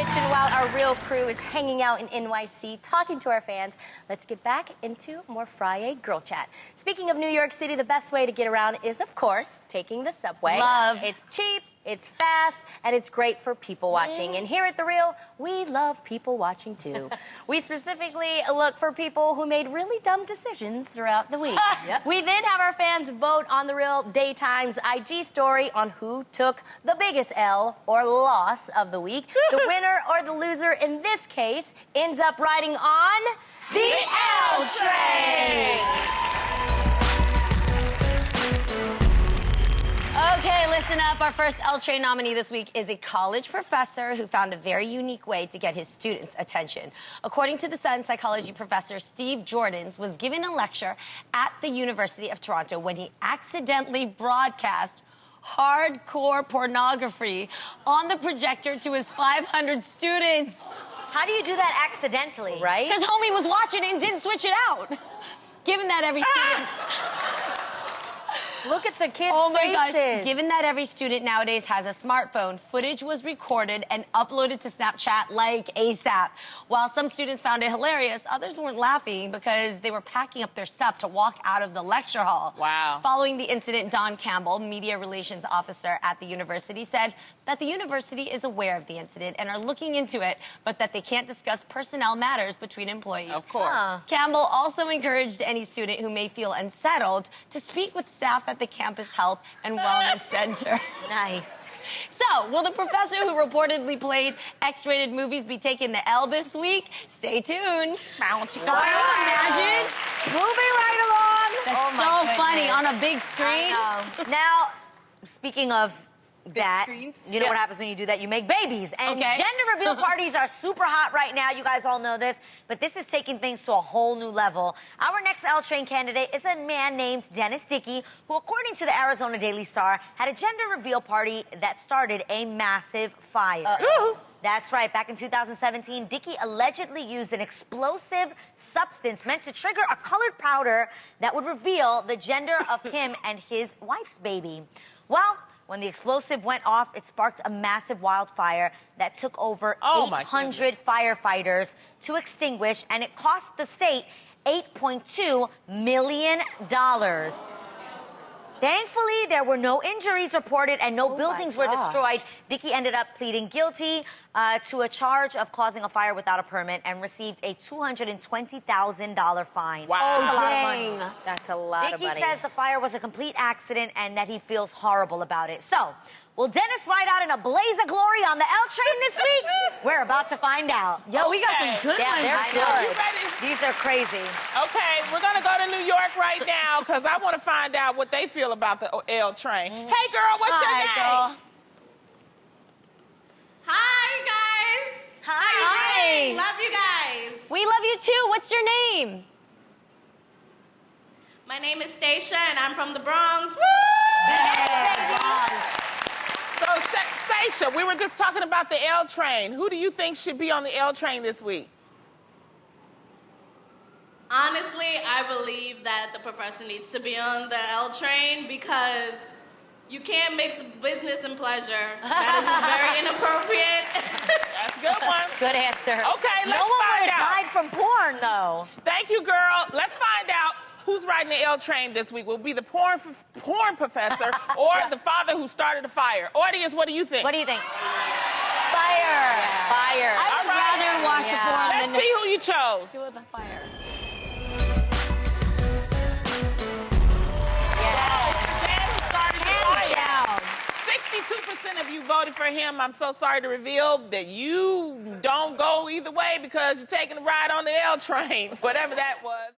attention while our real crew is hanging out in NYC, talking to our fans. Let's get back into more Friday Girl Chat. Speaking of New York City, the best way to get around is, of course, taking the subway. Love. It's cheap, it's fast, and it's great for people watching. And here at The Real, we love people watching too. We specifically look for people who made really dumb decisions throughout the week. Yep. We then have our fans vote on The Real Daytime's IG story on who took the biggest L or loss of the week. The winner or the loser in this case ends up riding on the L train. Okay, listen up. Our first L Train nominee this week is a college professor who found a very unique way to get his students' attention. According to The Sun, psychology professor Steve Jordans was given a lecture at the University of Toronto when he accidentally broadcast hardcore pornography on the projector to his 500 students. How do you do that accidentally? Right? Because homie was watching it and didn't switch it out. Given that every student... Look at the kids' Oh my faces. gosh, given that every student nowadays has a smartphone, footage was recorded and uploaded to Snapchat like ASAP. While some students found it hilarious, others weren't laughing because they were packing up their stuff to walk out of the lecture hall. Wow. Following the incident, Don Campbell, media relations officer at the university, said that the university is aware of the incident and are looking into it, but that they can't discuss personnel matters between employees. Of course. Campbell also encouraged any student who may feel unsettled to speak with staff at the campus health and wellness center. Nice. So, will the professor who reportedly played X-rated movies be taking the L this week? Stay tuned. Imagine. Moving right along. That's so funny on a big screen. Now, speaking of that, screens? you know Yeah. what happens when you do that? You make babies. And Okay. gender reveal parties are super hot right now. You guys all know this. But this is taking things to a whole new level. Our next L Train candidate is a man named Dennis Dickey, who, according to the Arizona Daily Star, had a gender reveal party that started a massive fire. That's right. Back in 2017, Dickey allegedly used an explosive substance meant to trigger a colored powder that would reveal the gender of him and his wife's baby. Well, when the explosive went off, it sparked a massive wildfire that took over Oh, my 800 firefighters to extinguish, and it cost the state $8.2 million. Thankfully, there were no injuries reported and no buildings were destroyed. Dickey ended up pleading guilty to a charge of causing a fire without a permit and received a $220,000 fine. Wow. That's a lot of money. Dang. That's a lot of Dickey money. says the fire was a complete accident and that he feels horrible about it. So, will Dennis ride out in a blaze of glory on the L Train this week? We're about to find out. Yo, we got some Okay. good Yeah, ones. they're I good. know. You ready? These are crazy. Okay, we're gonna go to New York right now because I want to find out what they feel about the L train. Hey, girl, what's your name? Girl. Hi, you guys. Hi. How you doing? Love you guys. We love you too. What's your name? My name is Stacia, and I'm from the Bronx. Woo! So, Stacia, we were just talking about the L train. Who do you think should be on the L train this week? Honestly, I believe that the professor needs to be on the L train because you can't mix business and pleasure. That is just very inappropriate. That's a good one. Good answer. Okay, let's No one would find have out. died from porn, though. Thank you, girl. Let's find out who's riding the L train this week. Will it be the porn professor or the father who started the fire? Audience, what do you think? What do you think? Fire. Fire. I would All right. rather watch a porn Let's than see who you chose. do with a fire. Dan started the fire. 62% of you voted for him. I'm so sorry to reveal that you don't go either way because you're taking a ride on the L train, whatever that was.